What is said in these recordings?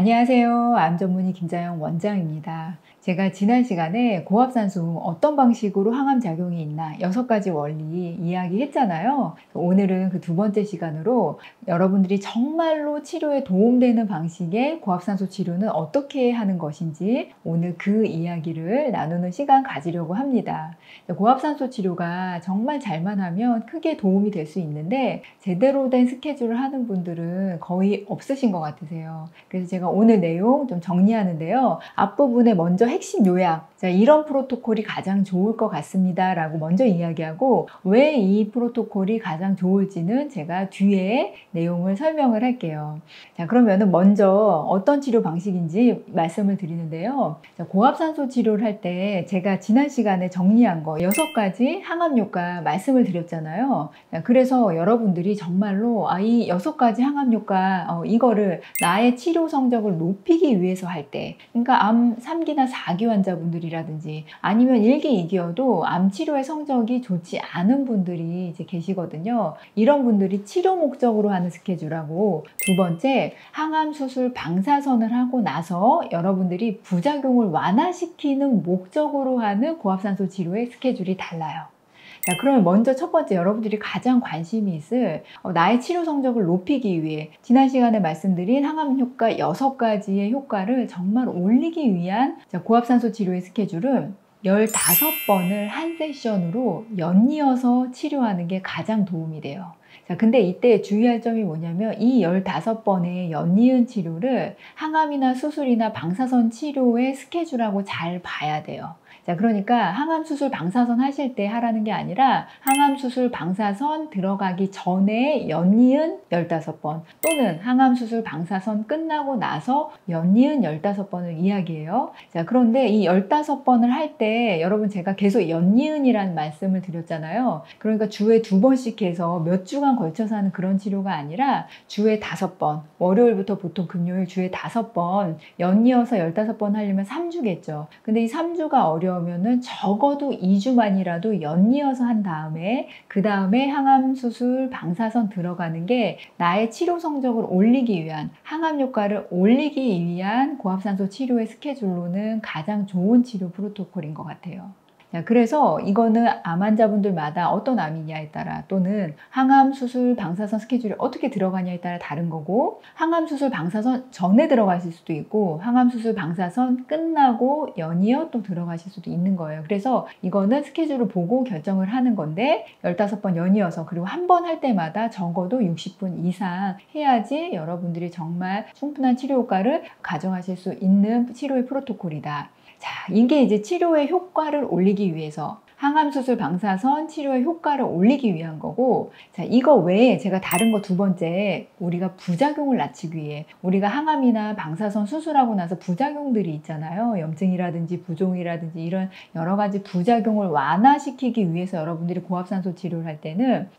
안녕하세요. 암 전문의 김자영 원장입니다. 제가 지난 시간에 고압산소 어떤 방식으로 항암 작용이 있나 6가지 원리 이야기했잖아요. 오늘은 그 두 번째 시간으로 여러분들이 정말로 치료에 도움되는 방식의 고압산소 치료는 어떻게 하는 것인지 오늘 그 이야기를 나누는 시간 가지려고 합니다. 고압산소 치료가 정말 잘만 하면 크게 도움이 될 수 있는데 제대로 된 스케줄을 하는 분들은 거의 없으신 것 같으세요. 그래서 제가 오늘 내용 좀 정리하는데요. 앞부분에 먼저 핵심 요약, 자, 이런 프로토콜이 가장 좋을 것 같습니다 라고 먼저 이야기하고 왜 이 프로토콜이 가장 좋을지는 제가 뒤에 내용을 설명을 할게요. 자, 그러면은 먼저 어떤 치료 방식인지 말씀을 드리는데요. 자, 고압산소 치료를 할 때 제가 지난 시간에 정리한 거 6가지 항암 효과 말씀을 드렸잖아요. 자, 그래서 여러분들이 정말로 이 6가지 항암 효과 이거를 나의 치료 성적을 높이기 위해서 할 때, 그러니까 암 3기나 4기 환자분들이라든지 아니면 1기, 2기여도 암 치료의 성적이 좋지 않은 분들이 이제 계시거든요. 이런 분들이 치료 목적으로 하는 스케줄하고, 두 번째, 항암 수술 방사선을 하고 나서 여러분들이 부작용을 완화시키는 목적으로 하는 고압산소 치료의 스케줄이 달라요. 자, 그러면 먼저 첫 번째 여러분들이 가장 관심이 있을 나의 치료 성적을 높이기 위해 지난 시간에 말씀드린 항암 효과 6가지의 효과를 정말 올리기 위한 고압산소 치료의 스케줄은 15번을 한 세션으로 연이어서 치료하는 게 가장 도움이 돼요. 자, 근데 이때 주의할 점이 뭐냐면 이 15번의 연이은 치료를 항암이나 수술이나 방사선 치료의 스케줄하고 잘 봐야 돼요. 자, 그러니까 항암 수술 방사선 하실 때 하라는 게 아니라 항암 수술 방사선 들어가기 전에 연이은 15번 또는 항암 수술 방사선 끝나고 나서 연이은 15번을 이야기해요. 자, 그런데 이 15번을 할 때 여러분 제가 계속 연이은이라는 말씀을 드렸잖아요. 그러니까 주에 2번씩 해서 몇 주간 걸쳐서 하는 그런 치료가 아니라 주에 5번, 월요일부터 보통 금요일 주에 5번 연이어서 15번 하려면 3주겠죠. 근데 이 3주가 어려우면은 적어도 2주만이라도 연이어서 한 다음에 그 다음에 항암 수술 방사선 들어가는 게 나의 치료 성적을 올리기 위한 항암 효과를 올리기 위한 고압산소 치료의 스케줄로는 가장 좋은 치료 프로토콜인 것 같아요. 자, 그래서 이거는 암 환자분들마다 어떤 암이냐에 따라 또는 항암 수술 방사선 스케줄이 어떻게 들어가냐에 따라 다른 거고 항암 수술 방사선 전에 들어가실 수도 있고 항암 수술 방사선 끝나고 연이어 또 들어가실 수도 있는 거예요. 그래서 이거는 스케줄을 보고 결정을 하는 건데 15번 연이어서 그리고 한 번 할 때마다 적어도 60분 이상 해야지 여러분들이 정말 충분한 치료 효과를 가져가실 수 있는 치료의 프로토콜이다. 자, 이게 이제 치료의 효과를 올리기 위해서 항암 수술 방사선 치료의 효과를 올리기 위한 거고, 자, 이거 외에 제가 다른 거 2번째 우리가 부작용을 낮추기 위해 우리가 항암이나 방사선 수술하고 나서 부작용들이 있잖아요. 염증이라든지 부종이라든지 이런 여러 가지 부작용을 완화시키기 위해서 여러분들이 고압산소 치료를 할 때는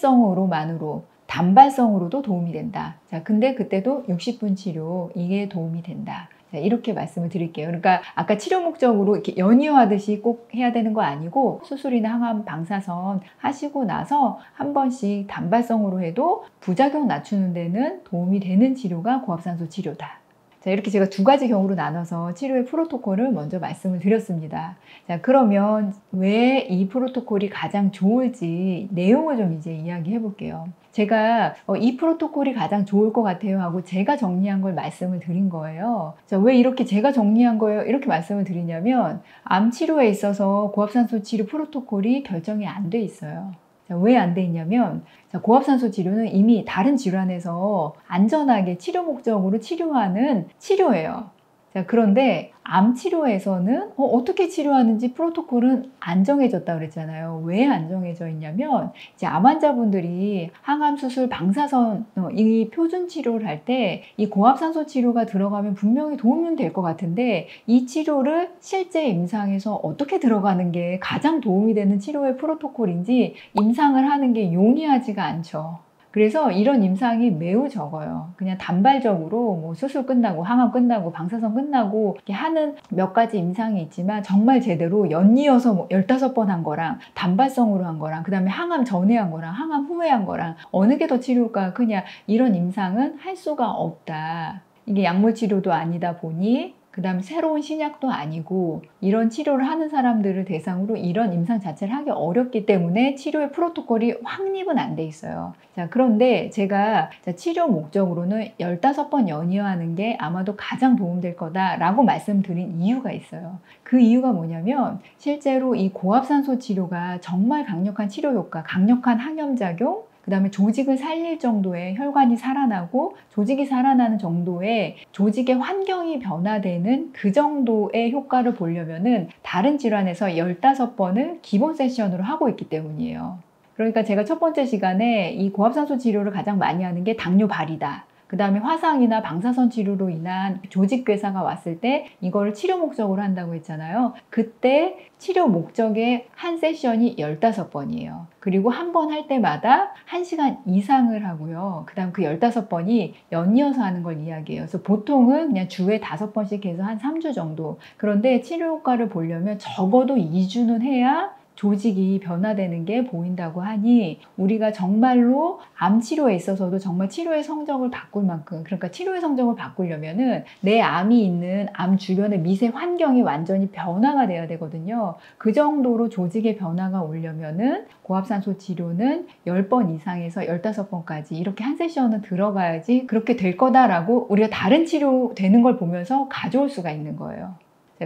일회성으로만으로 단발성으로도 도움이 된다. 자, 근데 그때도 60분 치료 이게 도움이 된다. 자, 이렇게 말씀을 드릴게요. 그러니까 아까 치료 목적으로 이렇게 연이어하듯이 꼭 해야 되는 거 아니고 수술이나 항암 방사선 하시고 나서 한 번씩 단발성으로 해도 부작용 낮추는 데는 도움이 되는 치료가 고압산소 치료다. 자, 이렇게 제가 2가지 경우로 나눠서 치료의 프로토콜을 먼저 말씀을 드렸습니다. 자, 그러면 왜 이 프로토콜이 가장 좋을지 내용을 좀 이제 이야기해 볼게요. 제가 이 프로토콜이 가장 좋을 것 같아요 하고 제가 정리한 걸 말씀을 드린 거예요. 자, 왜 이렇게 제가 정리한 거예요? 이렇게 말씀을 드리냐면 암 치료에 있어서 고압산소 치료 프로토콜이 결정이 안 돼 있어요. 왜 안 돼 있냐면 고압산소 치료는 이미 다른 질환에서 안전하게 치료 목적으로 치료하는 치료예요. 자, 그런데 암 치료에서는 어떻게 치료하는지 프로토콜은 안 정해졌다 그랬잖아요. 왜 안 정해져 있냐면 이제 암 환자분들이 항암 수술 방사선 이 표준 치료를 할 때 이 고압산소 치료가 들어가면 분명히 도움은 될 것 같은데 이 치료를 실제 임상에서 어떻게 들어가는 게 가장 도움이 되는 치료의 프로토콜인지 임상을 하는 게 용이하지가 않죠. 그래서 이런 임상이 매우 적어요. 그냥 단발적으로 뭐 수술 끝나고 항암 끝나고 방사선 끝나고 이렇게 하는 몇 가지 임상이 있지만 정말 제대로 연이어서 뭐 15번 한 거랑 단발성으로 한 거랑 그 다음에 항암 전에 한 거랑 항암 후에 한 거랑 어느 게 더 치료가 크냐 이런 임상은 할 수가 없다. 이게 약물 치료도 아니다 보니 그 다음에 새로운 신약도 아니고 이런 치료를 하는 사람들을 대상으로 이런 임상 자체를 하기 어렵기 때문에 치료의 프로토콜이 확립은 안 돼 있어요. 자, 그런데 제가 치료 목적으로는 15번 연이어하는 게 아마도 가장 도움될 거다라고 말씀드린 이유가 있어요. 그 이유가 뭐냐면 실제로 이 고압산소 치료가 정말 강력한 치료 효과, 강력한 항염작용, 그 다음에 조직을 살릴 정도의 혈관이 살아나고 조직이 살아나는 정도의 조직의 환경이 변화되는 그 정도의 효과를 보려면은 다른 질환에서 15번을 기본 세션으로 하고 있기 때문이에요. 그러니까 제가 첫 번째 시간에 이 고압산소 치료를 가장 많이 하는 게 당뇨 발이다. 그 다음에 화상이나 방사선 치료로 인한 조직 괴사가 왔을 때 이거를 치료 목적으로 한다고 했잖아요. 그때 치료 목적의 한 세션이 15번이에요. 그리고 한 번 할 때마다 1시간 이상을 하고요. 그 다음 그 15번이 연이어서 하는 걸 이야기해요. 그래서 보통은 그냥 주에 5번씩 해서 한 3주 정도. 그런데 치료 효과를 보려면 적어도 2주는 해야 조직이 변화되는 게 보인다고 하니 우리가 정말로 암 치료에 있어서도 정말 치료의 성적을 바꿀 만큼, 그러니까 치료의 성적을 바꾸려면은 내 암이 있는 암 주변의 미세 환경이 완전히 변화가 돼야 되거든요. 그 정도로 조직의 변화가 오려면은 고압산소 치료는 10번 이상에서 15번까지 이렇게 한 세션은 들어가야지 그렇게 될 거다라고 우리가 다른 치료 되는 걸 보면서 가져올 수가 있는 거예요.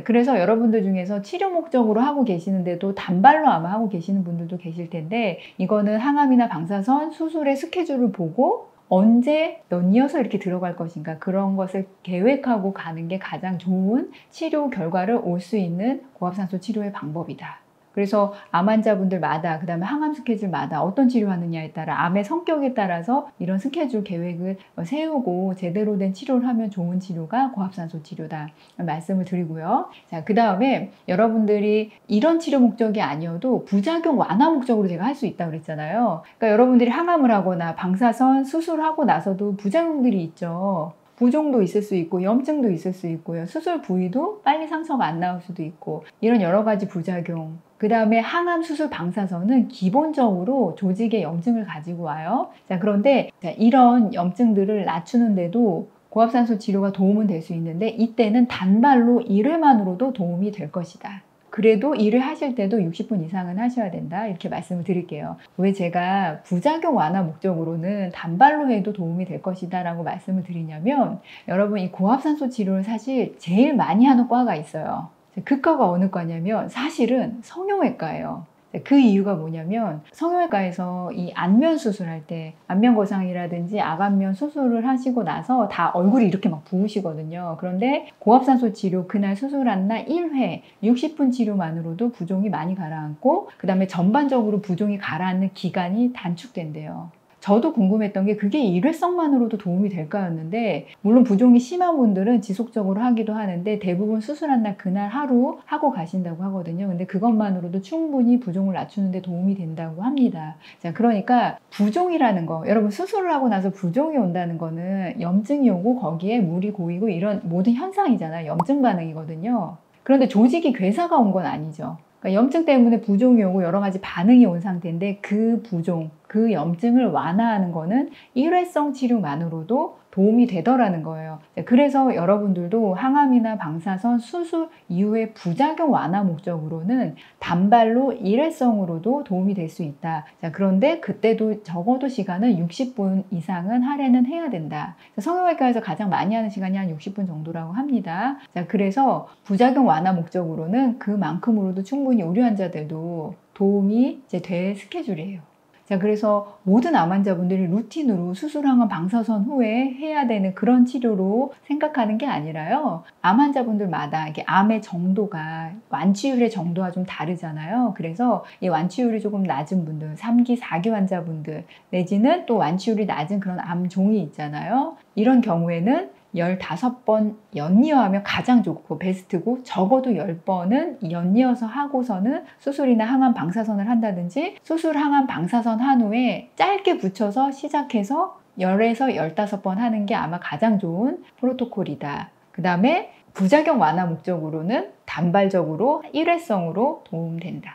그래서 여러분들 중에서 치료 목적으로 하고 계시는데도 단발로 아마 하고 계시는 분들도 계실 텐데 이거는 항암이나 방사선 수술의 스케줄을 보고 언제 연이어서 이렇게 들어갈 것인가 그런 것을 계획하고 가는 게 가장 좋은 치료 결과를 올 수 있는 고압산소 치료의 방법이다. 그래서 암 환자분들마다 그 다음에 항암 스케줄마다 어떤 치료하느냐에 따라 암의 성격에 따라서 이런 스케줄 계획을 세우고 제대로 된 치료를 하면 좋은 치료가 고압산소 치료다 말씀을 드리고요. 자, 그 다음에 여러분들이 이런 치료 목적이 아니어도 부작용 완화 목적으로 제가 할 수 있다고 그랬잖아요. 그러니까 여러분들이 항암을 하거나 방사선 수술하고 나서도 부작용들이 있죠. 부종도 있을 수 있고 염증도 있을 수 있고요. 수술 부위도 빨리 상처가 안 나올 수도 있고 이런 여러 가지 부작용. 그 다음에 항암 수술 방사선은 기본적으로 조직의 염증을 가지고 와요. 자, 그런데 이런 염증들을 낮추는데도 고압산소 치료가 도움은 될 수 있는데 이때는 단발로 1회만으로도 도움이 될 것이다. 그래도 일을 하실 때도 60분 이상은 하셔야 된다 이렇게 말씀을 드릴게요. 왜 제가 부작용 완화 목적으로는 단발로 해도 도움이 될 것이다 라고 말씀을 드리냐면 여러분 이 고압산소 치료를 사실 제일 많이 하는 과가 있어요. 그 과가 어느 과냐면 사실은 성형외과예요. 그 이유가 뭐냐면 성형외과에서 이 안면 수술할 때 안면 거상이라든지 악안면 수술을 하시고 나서 다 얼굴이 이렇게 막 부으시거든요. 그런데 고압산소 치료 그날 수술한 날 1회 60분 치료만으로도 부종이 많이 가라앉고 그 다음에 전반적으로 부종이 가라앉는 기간이 단축된대요. 저도 궁금했던 게 그게 일회성만으로도 도움이 될까였는데 물론 부종이 심한 분들은 지속적으로 하기도 하는데 대부분 수술한 날 그날 하루 하고 가신다고 하거든요. 근데 그것만으로도 충분히 부종을 낮추는 데 도움이 된다고 합니다. 자, 그러니까 부종이라는 거 여러분 수술을 하고 나서 부종이 온다는 거는 염증이 오고 거기에 물이 고이고 이런 모든 현상이잖아요. 염증 반응이거든요. 그런데 조직이 괴사가 온 건 아니죠. 그러니까 염증 때문에 부종이 오고 여러 가지 반응이 온 상태인데 그 부종, 그 염증을 완화하는 거는 일회성 치료만으로도 도움이 되더라는 거예요. 그래서 여러분들도 항암이나 방사선 수술 이후의 부작용 완화 목적으로는 단발로 일회성으로도 도움이 될 수 있다. 자, 그런데 그때도 적어도 시간은 60분 이상은 할애는 해야 된다. 성형외과에서 가장 많이 하는 시간이 한 60분 정도라고 합니다. 자, 그래서 부작용 완화 목적으로는 그만큼으로도 충분히 우리 환자들도 도움이 이제 될 스케줄이에요. 자, 그래서 모든 암 환자분들이 루틴으로 수술항암 방사선 후에 해야 되는 그런 치료로 생각하는 게 아니라요. 암 환자분들마다 이게 암의 정도가 완치율의 정도가 좀 다르잖아요. 그래서 이 완치율이 조금 낮은 분들, 3기, 4기 환자분들 내지는 또 완치율이 낮은 그런 암종이 있잖아요. 이런 경우에는 15번 연이어하면 가장 좋고 베스트고 적어도 10번은 연이어서 하고서는 수술이나 항암 방사선을 한다든지 수술 항암 방사선 한 후에 짧게 붙여서 시작해서 10에서 15번 하는 게 아마 가장 좋은 프로토콜이다. 그 다음에 부작용 완화 목적으로는 단발적으로 일회성으로 도움된다.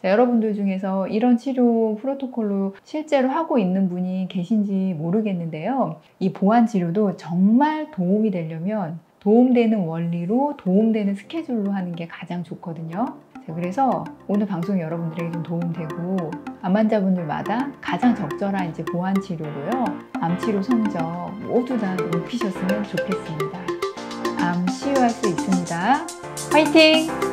자, 여러분들 중에서 이런 치료 프로토콜로 실제로 하고 있는 분이 계신지 모르겠는데요. 이 보완 치료도 정말 도움이 되려면 도움되는 원리로 도움되는 스케줄로 하는 게 가장 좋거든요. 자, 그래서 오늘 방송이 여러분들에게 좀 도움되고 암 환자분들마다 가장 적절한 이제 보완 치료로요. 암 치료 성적 모두 다 높이셨으면 좋겠습니다. 암 치유할 수 있습니다. 화이팅!